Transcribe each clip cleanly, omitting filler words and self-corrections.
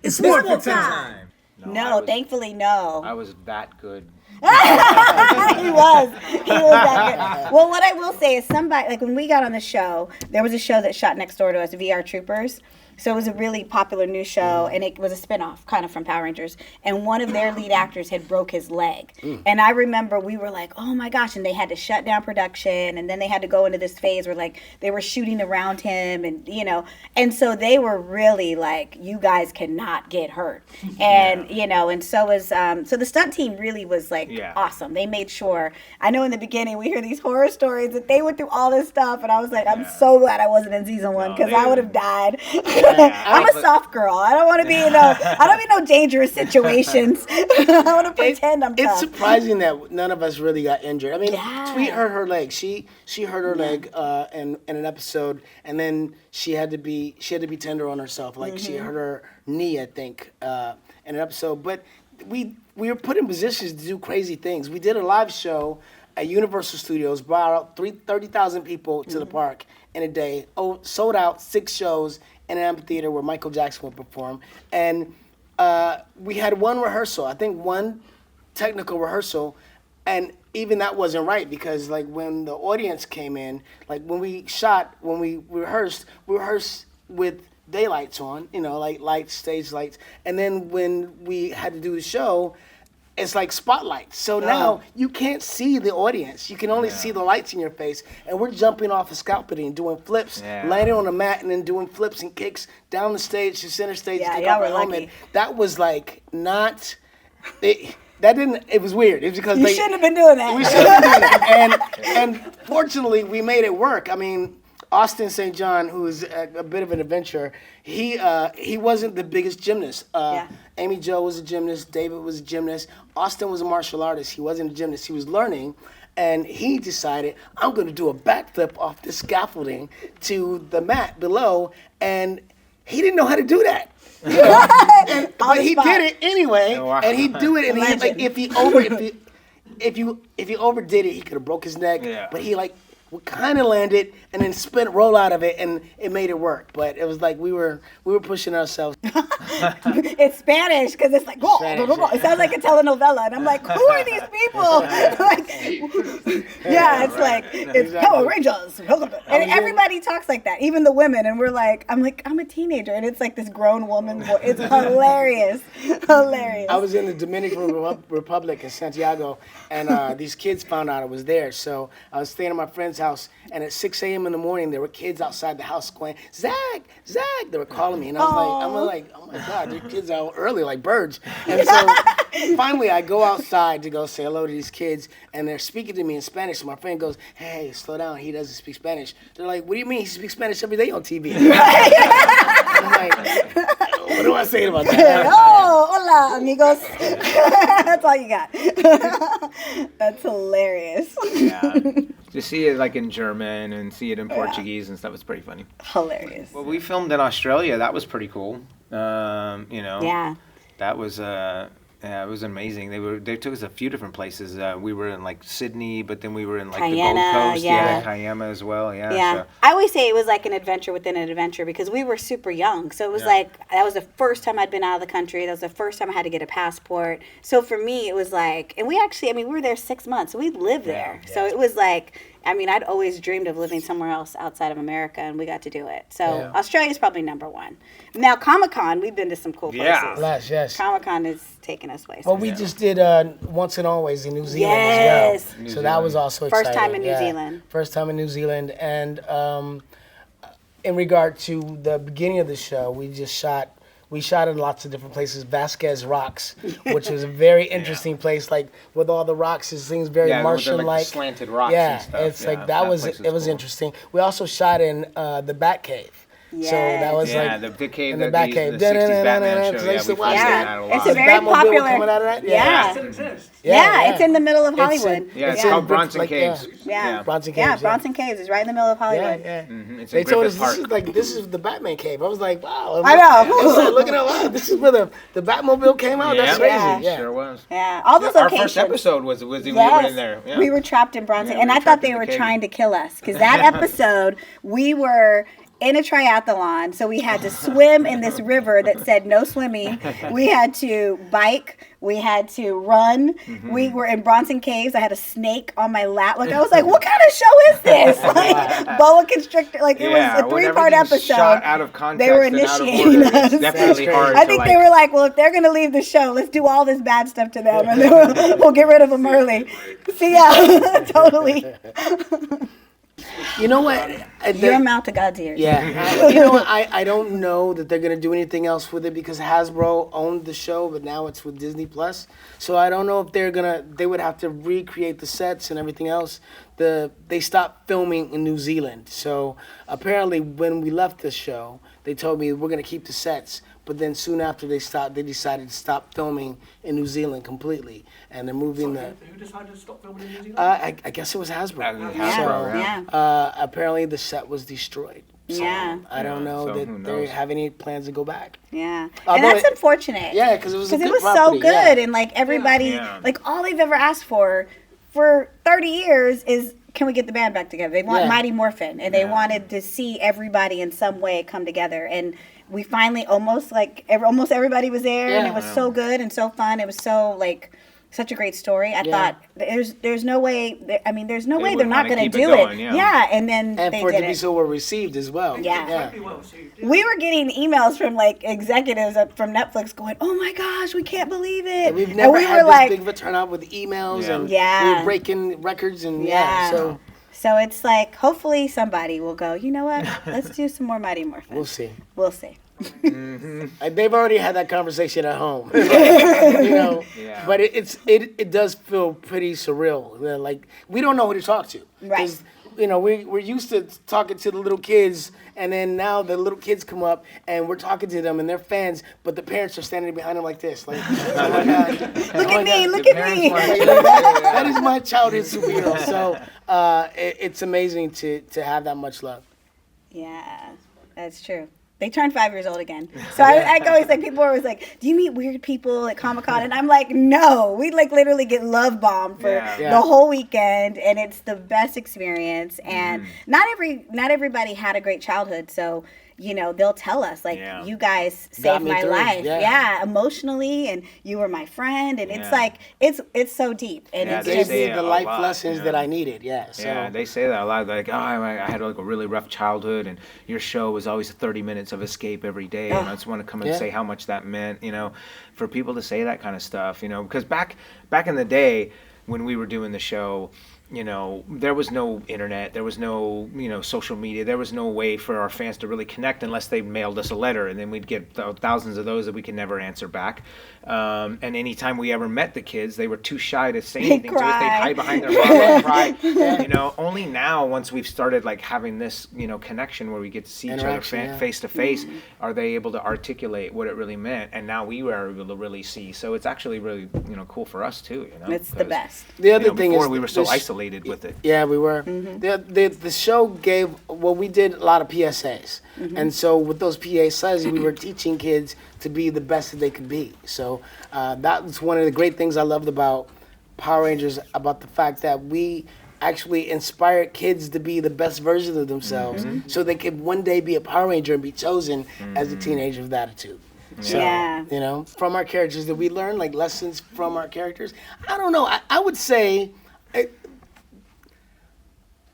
It's Morphin time. No, thankfully, no. I was that good. He was that good. Well, what I will say is somebody, like when we got on the show, there was a show that shot next door to us, VR Troopers. So it was a really popular new show, and it was a spinoff kind of from Power Rangers. And one of their lead actors had broke his leg. And I remember we were like, oh my gosh, and they had to shut down production, and then they had to go into this phase where like they were shooting around him, and you know, and so they were really like, you guys cannot get hurt. And you know, and so was so the stunt team really was like awesome. They made sure. I know in the beginning we hear these horror stories that they went through all this stuff, and I was like, I'm so glad I wasn't in season 1 because I would have died. I'm a soft girl. I don't want to be in no dangerous situations. I want to pretend I'm tough. It's surprising that none of us really got injured. I mean, Tweet hurt her leg. She hurt her leg in an episode, and then she had to be tender on herself. Like she hurt her knee, I think, in an episode. But we were put in positions to do crazy things. We did a live show at Universal Studios, brought out 30,000 people to the park in a day. Sold out 6 shows in an amphitheater where Michael Jackson would perform. And we had one rehearsal, I think one technical rehearsal, and even that wasn't right because like when the audience came in, like when we rehearsed with daylights on, you know, like lights, stage lights. And then when we had to do the show, it's like spotlights. So now you can't see the audience. You can only see the lights in your face. And we're jumping off a scalping and doing flips, landing on the mat, and then doing flips and kicks down the stage to center stage to take off our helmet. That was like not... It was weird. It was because you shouldn't have been doing that. We shouldn't have been doing that. And fortunately, we made it work. I mean, Austin St. John, who is a bit of an adventurer, he wasn't the biggest gymnast. Amy Jo was a gymnast. David was a gymnast. Austin was a martial artist. He wasn't a gymnast. He was learning. And he decided, I'm going to do a backflip off the scaffolding to the mat below. And he didn't know how to do that. You know? But he did it anyway. And he'd do it. And he, like, if he overdid it, he could have broke his neck. But he like kind of landed and then roll out of it, and it made it work. But it was like we were pushing ourselves. It's Spanish because it's like it sounds like a telenovela, and I'm like, who are these people? It's like it's Power Rangers, and everybody talks like that, even the women. And I'm a teenager, and it's like this grown woman. It's hilarious. I was in the Dominican Republic in Santiago, and these kids found out I was there. So I was staying at my friend's house, and at 6 a.m. in the morning, there were kids outside the house going, Zach. They were calling me, and I'm like, oh my God, these kids are out early like birds. And so finally, I go outside to go say hello to these kids, and they're speaking to me in Spanish. So my friend goes, hey, slow down. He doesn't speak Spanish. They're like, what do you mean? He speaks Spanish every day on TV. I'm like, what do I say about that? Hola, amigos. That's all you got. That's hilarious. To see it like in German and see it in Portuguese and stuff, it's pretty funny. Hilarious. Well, we filmed in Australia. That was pretty cool. That was it was amazing. They took us a few different places. We were in like Sydney, but then we were in like the Gold Coast, Kiama as well. So. I always say it was like an adventure within an adventure because we were super young. So it was like that was the first time I'd been out of the country. That was the first time I had to get a passport. So for me, it was like, and we were there 6 months. So we lived there. So it was like, I'd always dreamed of living somewhere else outside of America, and we got to do it. So Australia's probably number one. Now, Comic Con, we've been to some cool places. Yes. Comic Con is taking us places. Well, we just did Once and Always in New Zealand as well. So that was also exciting. First time in New Zealand. First time in New Zealand. And in regard to the beginning of the show, we shot in lots of different places. Vasquez Rocks, which was a very interesting place, like with all the rocks, it seems very Martian-like. Like slanted rocks and stuff. It's like that was cool. Interesting. We also shot in the Bat Cave. Yes. So that was the cave, in the Bat Cave. The 60s Batman show. It's a very popular. Coming out of that? Yeah. It still exists. It's in the middle of Hollywood. It's called Bronson Caves. Bronson Caves. Yeah, Bronson Caves is right in the middle of Hollywood. It's they in told us Griffith Park. this is the Batman cave. I was like, wow. I know. I was like, look at that. This is where the Batmobile came out. That's crazy. Yeah, sure was. Yeah, all those locations. Our first episode was we were in there. Yeah. We were trapped in Bronson, and I thought they were trying to kill us because that episode we were in a triathlon, so we had to swim in this river that said no swimming. We had to bike. We had to run. We were in Bronson Caves. I had a snake on my lap. Like, I was like, what kind of show is this? Like, boa constrictor. Like, it was a 3-part episode. Shot out of context, they were initiating us. It's definitely hard. I think they were like, well, if they're going to leave the show, let's do all this bad stuff to them, and then we'll get rid of them early. See ya. Totally. You know what? Your mouth to God's ears. Yeah. You know what? I don't know that they're going to do anything else with it because Hasbro owned the show, but now it's with Disney Plus. So I don't know if they would have to recreate the sets and everything else. They stopped filming in New Zealand. So apparently when we left the show, they told me we're going to keep the sets. But then soon after they decided to stop filming in New Zealand completely. And they're moving Who decided to stop filming in New Zealand? I guess it was Hasbro. Apparently the set was destroyed. So I don't know that they have any plans to go back. Yeah. And that's unfortunate. Yeah, because it was so good. And like everybody, like all they've ever asked for 30 years is, can we get the band back together? They want Mighty Morphin, and they wanted to see everybody in some way come together. And we finally almost everybody was there, and it was so good and so fun. It was so like such a great story. I thought there's no way. I mean, there's no way they're not going to do it. Yeah, and then they for it did to be so well received as well. Yeah. We were getting emails from like executives from Netflix going, "Oh my gosh, we can't believe it!" And we've never had this big of a turnout with emails and we were breaking records and So it's like, hopefully somebody will go, you know what? Let's do some more Mighty Morphin. We'll see. We'll see. They've already had that conversation at home, you know. But it does feel pretty surreal. Like we don't know who to talk to, right? You know, we're used to talking to the little kids, and then now the little kids come up and we're talking to them and they're fans, but the parents are standing behind them like this, like, oh my God, look at me. That is my childhood superhero. So it's amazing to have that much love. Yeah, that's true. They turned 5 years old again. So I always like, people are always like, do you meet weird people at Comic-Con? And I'm like, no. We like literally get love bombed for the whole weekend, and it's the best experience. And not everybody had a great childhood, so you know, they'll tell us like, you guys saved my life. Yeah, emotionally, and you were my friend, and it's like it's so deep, and it's gave me the life lessons that I needed. So they say that a lot. Like, oh, I had like a really rough childhood, and your show was always 30 minutes of escape every day, and I just want to come and say how much that meant, you know, for people to say that kind of stuff, you know, because back in the day when we were doing the show, you know, there was no internet, there was no, you know, social media, there was no way for our fans to really connect unless they mailed us a letter, and then we'd get thousands of those that we could never answer back. And anytime we ever met the kids, they were too shy to say anything to us. They'd hide behind their mom and cry. You know, only now, once we've started like having this, you know, connection where we get to see each other face to face, are they able to articulate what it really meant. And now we were able to really see. So it's actually really, you know, cool for us too. You know, it's the best. The other thing before is we were so isolated with it. Yeah, we were. The show gave, well, we did a lot of PSAs. And so with those PSAs, we were teaching kids to be the best that they could be. So that was one of the great things I loved about Power Rangers, about the fact that we actually inspired kids to be the best version of themselves so they could one day be a Power Ranger and be chosen as a teenager with attitude. So, you know, from our characters, that we learn like lessons from our characters. I don't know. I would say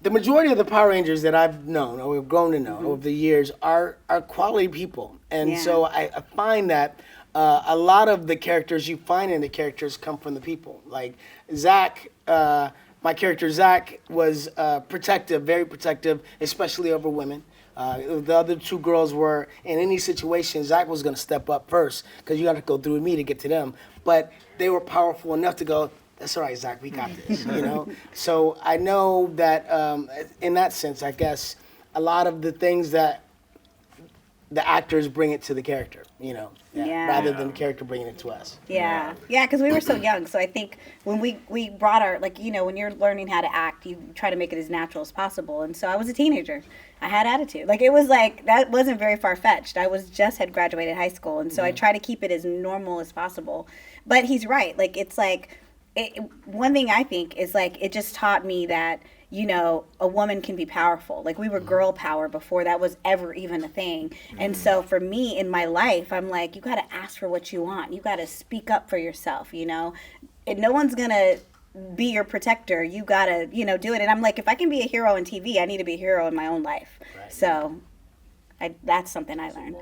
the majority of the Power Rangers that I've known or have grown to know over the years are quality people. And so I find that a lot of the characters you find in the characters come from the people. Like Zach, my character Zach was protective, very protective, especially over women. The other two girls were, in any situation, Zach was going to step up first because you got to go through me to get to them. But they were powerful enough to go, that's all right, Zach, we got this, you know? So I know that in that sense, I guess, a lot of the things that the actors bring it to the character, you know, rather than the character bringing it to us. Yeah, because we were so young. So I think when we brought our, like, you know, when you're learning how to act, you try to make it as natural as possible. And so I was a teenager. I had attitude. Like, it was like, that wasn't very far-fetched. I had graduated high school. And so I try to keep it as normal as possible. But he's right. Like, it's like, one thing I think is like, it just taught me that you know, a woman can be powerful. Like we were girl power before that was ever even a thing. And so for me in my life, I'm like, you got to ask for what you want. You got to speak up for yourself, you know. And no one's going to be your protector. You got to, you know, do it. And I'm like, if I can be a hero on TV, I need to be a hero in my own life. Right. So that's something I learned.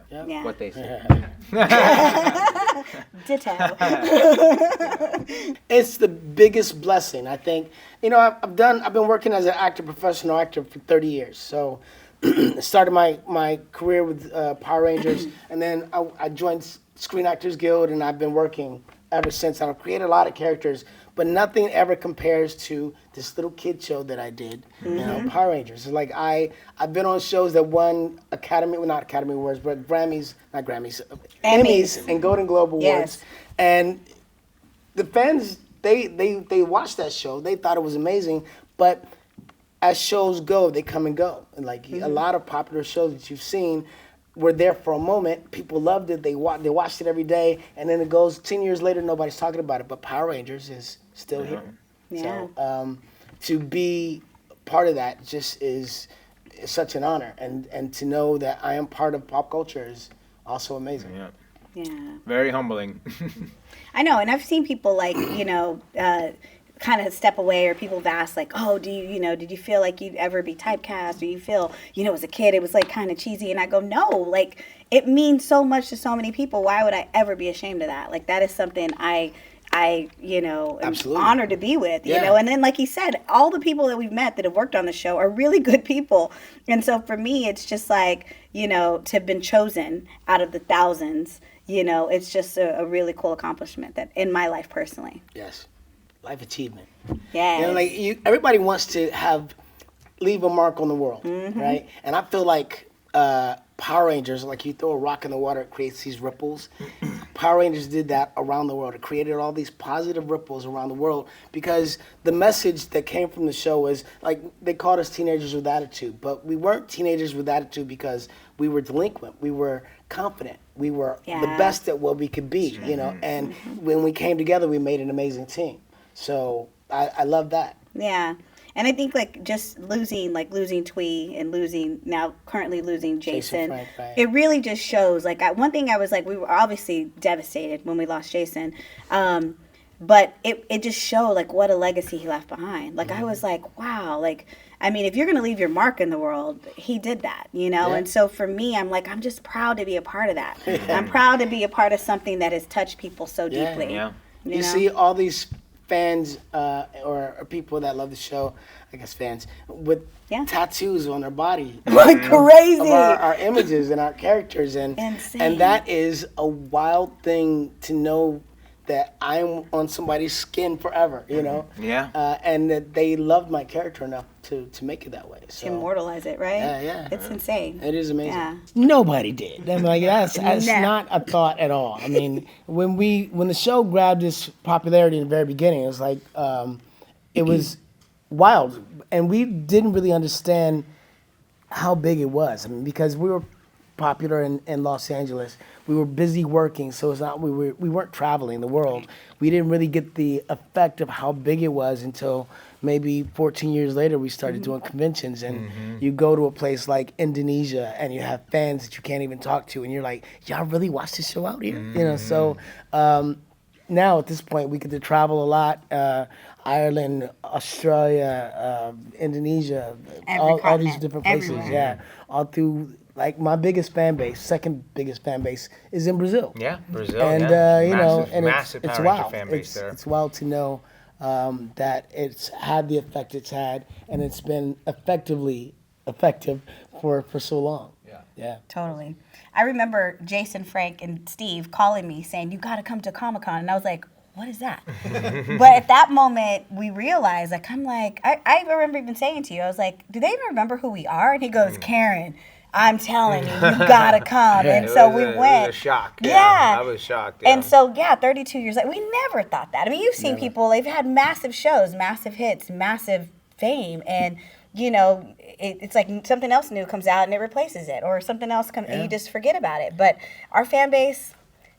Yeah. What they say. Ditto. It's the biggest blessing, I think. You know, I've been working as an actor, professional actor for 30 years. So started my career with Power Rangers, and then I joined Screen Actors Guild, and I've been working ever since. I've created a lot of characters, but nothing ever compares to this little kid show that I did, you know, Power Rangers. It's like I've been on shows that won not Academy Awards, but Emmys and Golden Globe Awards. Yes. And the fans, they watched that show. They thought it was amazing, but as shows go, they come and go. And like a lot of popular shows that you've seen were there for a moment. People loved it. They watched it every day, and then it goes 10 years later, nobody's talking about it. But Power Rangers is still here. Yeah. So to be part of that just is such an honor, and to know that I am part of pop culture is also amazing. Yeah. Yeah. Very humbling. I know, and I've seen people like, you know, kind of step away, or people have asked like, oh, did you feel like you'd ever be typecast? Or you feel, you know, as a kid it was like kind of cheesy? And I go, no, like it means so much to so many people. Why would I ever be ashamed of that? Like that is something I you know, am honored to be with, you know. And then like he said, all the people that we've met that have worked on the show are really good people. And so for me, it's just like, you know, to have been chosen out of the thousands, you know, it's just a really cool accomplishment that in my life personally. Yes. Life achievement. Yeah. You know, like everybody wants to leave a mark on the world, right? And I feel like Power Rangers, like you throw a rock in the water, it creates these ripples. Power Rangers did that around the world. It created all these positive ripples around the world because the message that came from the show was, like, they called us teenagers with attitude, but we weren't teenagers with attitude because we were delinquent. We were confident. We were the best at what we could be, you know, and when we came together, we made an amazing team. So I love that. Yeah. And I think like just losing Twee and currently losing Jason, Frank, right. It really just shows, like one thing I was like, we were obviously devastated when we lost Jason, but it just showed like what a legacy he left behind. Like I was like, wow, like, I mean, if you're going to leave your mark in the world, he did that, you know? And so for me, I'm like, I'm just proud to be a part of that. I'm proud to be a part of something that has touched people so deeply. Yeah. You know? See all these fans or people that love the show, I guess fans, with tattoos on their body. Like crazy. Of our images and our characters. Insane. And that is a wild thing to know that I'm on somebody's skin forever, you know? Yeah. And that they loved my character enough to make it that way. So, to immortalize it, right? Yeah. It's insane. It is amazing. Yeah. Nobody did. I mean, like that's not a thought at all. I mean, when the show grabbed this popularity in the very beginning, it was like it was wild, and we didn't really understand how big it was. I mean, because we were popular in Los Angeles. We were busy working, so it's not we weren't traveling the world. We didn't really get the effect of how big it was until maybe 14 years later we started doing conventions, and you go to a place like Indonesia and you have fans that you can't even talk to, and you're like, y'all really watch this show out here? You know, so now at this point we get to travel a lot. Ireland, Australia, Indonesia, all these different places. Everywhere. Yeah, all through. Like my biggest fan base, second biggest fan base, is in Brazil. Yeah, Brazil. And you know, and massive it's Power Ranger wild. fan base there. It's wild to know that it's had the effect it's had, and it's been effective for so long. Yeah. Totally. I remember Jason, Frank, and Steve calling me saying, you got to come to Comic Con. And I was like, what is that? But at that moment, we realized, like, I remember even saying to you, I was like, do they even remember who we are? And he goes, Karen, I'm telling you, you got to come. And so we went. It was a shock. Yeah. I was shocked. Yeah. And so, 32 years later, we never thought that. I mean, you've seen people, they've had massive shows, massive hits, massive fame, and you know, it's like something else new comes out and it replaces it, or something else comes and you just forget about it. But our fan base,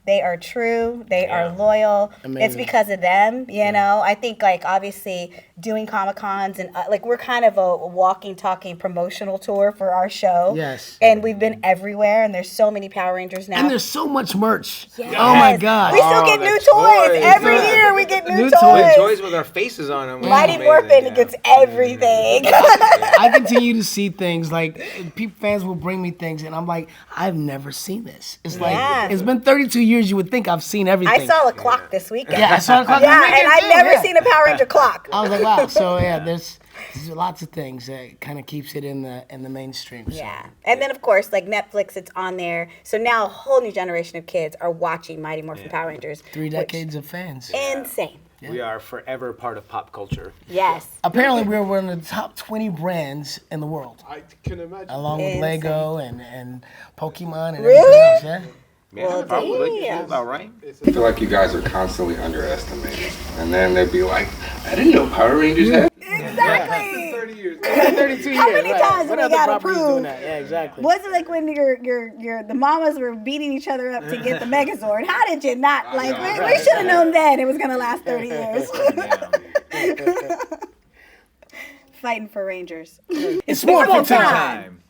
They are true. They are loyal. Amazing. It's because of them, you know. I think like obviously doing Comic Cons and like we're kind of a walking, talking promotional tour for our show. Yes. And we've been everywhere, and there's so many Power Rangers now. And there's so much merch. Yes. Oh my God. We still get the new toys. Every yeah. year we get new Toys toys. with our faces on them. Mighty Morphin gets everything. I continue to see things like fans will bring me things, and I'm like, I've never seen this. It's like Yeah. it's been 32 years. You would think I've seen everything. I saw a clock this weekend. Yeah, I saw a clock. Yeah, and I've never seen a Power Ranger clock. I was like, wow. So yeah, there's lots of things that kind of keeps it in the mainstream. So. Yeah, and then of course, like Netflix, it's on there. So now a whole new generation of kids are watching Mighty Morphin Power Rangers. 3 decades of fans. Insane. We are forever part of pop culture. Yes. Apparently, we're one of the top 20 brands in the world, I can imagine. along with Lego and Pokemon and Really? everything else. Yeah. Yeah, Well, probably. damn. About right. I feel like you guys are constantly underestimated. And then they'd be like, I didn't know Power Rangers had. Exactly. 30 years. 32 years. How many right. times What have we other gotta properties doing prove? that? Yeah, exactly. Was it like when the mamas were beating each other up to get the Megazord? How did you not like? We should have known then it was gonna last 30 years. Fighting for Rangers. It's more Morphin time. time.